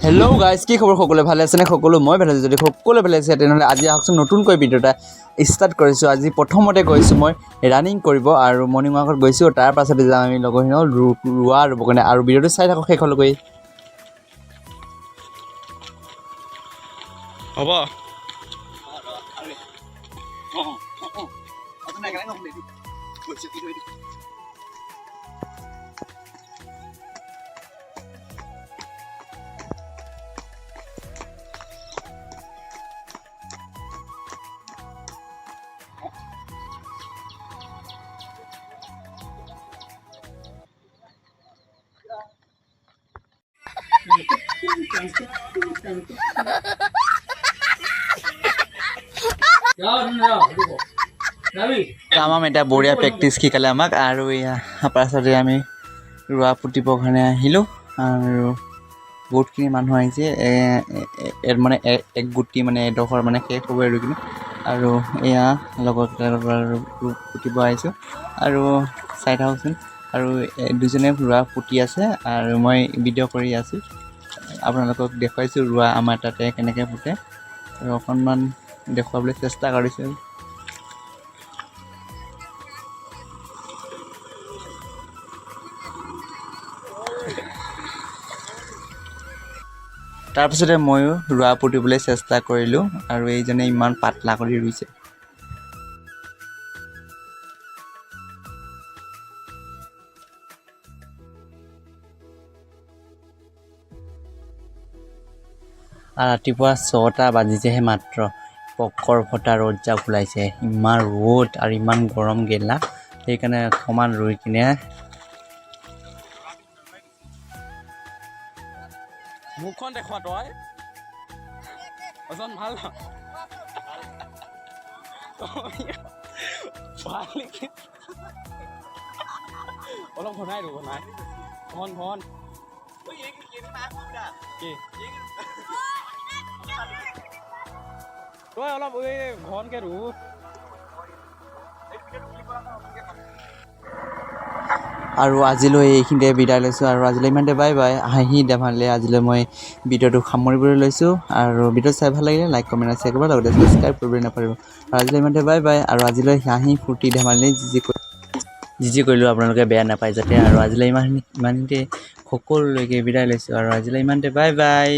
Hello' guys, কি খবৰ? সকলোৱে ভালে আছেনে? মই ভালে আছোঁ। যদি সকলোৱে ভালে আছে তেনেহ'লে আজি আহকচোন নতুনকৈ ভিডিঅ' এটা ষ্টাৰ্ট কৰিছোঁ। আজি প্ৰথমতে গৈছোঁ মই ৰানিং কৰিব আৰু মৰ্ণিং ৱাকত গৈছোঁ। তাৰ পাছতে যাম আমি লগৰখিনি ৰোৱা ৰুবৰ কাৰণে। আৰু ভিডিঅ'টো চাই থাকক শেষলৈকে। হ'ব আমাক এতিয়া বঢ়িয়া প্ৰেক্টিচ শিকালে আমাক। আৰু এয়া পাছতে আমি ৰোৱা পুতিবৰ কাৰণে আহিলোঁ। আৰু বহুতখিনি মানুহ আহিছে, মানে এক গুটি মানে এডোখৰ মানে শেষ হ'ব আৰু কিনে। আৰু এয়া লগত পুতিব আহিছোঁ। আৰু চাই থাককচোন। আৰু দুজনে ৰোৱা পুতি আছে আৰু মই ভিডিঅ' কৰি আছোঁ। আপোনালোকক দেখুৱাইছোঁ ৰোৱা আমাৰ তাতে কেনেকৈ পুতে, আৰু অকণমান দেখুৱাবলৈ চেষ্টা কৰিছোঁ। তাৰপিছতে ময়ো ৰোৱা পুতিবলৈ চেষ্টা কৰিলোঁ, আৰু এইজনে ইমান পাতলা কৰি ৰুইছে। ৰাতিপুৱা 6টা বাজিছেহে মাত্ৰ, পকৰ ফটা ৰ'দ জাক ওলাইছে। ইমান ৰ'দ আৰু ইমান গৰম গেলা, সেইকাৰণে অকণমান ৰুই কিনে মুখখন দেখুৱা তই অজন ভাল অলপ ঘনাই ঘন তই অলপ ঘনকে ৰু। আৰু আজিলৈ এইখিনিতে বিদায় লৈছোঁ। আৰু আজিলৈ ইমানতে বাই বাই। হাঁহি ধেমালিৰে আজিলৈ মই ভিডিঅ'টো সামৰিবলৈ লৈছোঁ। আৰু ভিডিঅ' চাই ভাল লাগিলে লাইক কমেণ্ট শ্বেয়াৰ কৰিব, লগতে ছাবস্ক্ৰাইব কৰিবলৈ নাপাহৰিব। আৰু আজিলৈ ইমানতে বাই বাই। আৰু আজিলৈ হাঁহি ফূৰ্তি ধেমালি যি কৰিলোঁ আপোনালোকে বেয়া নাপায় যাতে। আৰু আজিলৈ ইমানখিনিতে সকলোলৈকে বিদায় লৈছোঁ। আৰু আজিলৈ ইমানতে বাই বাই।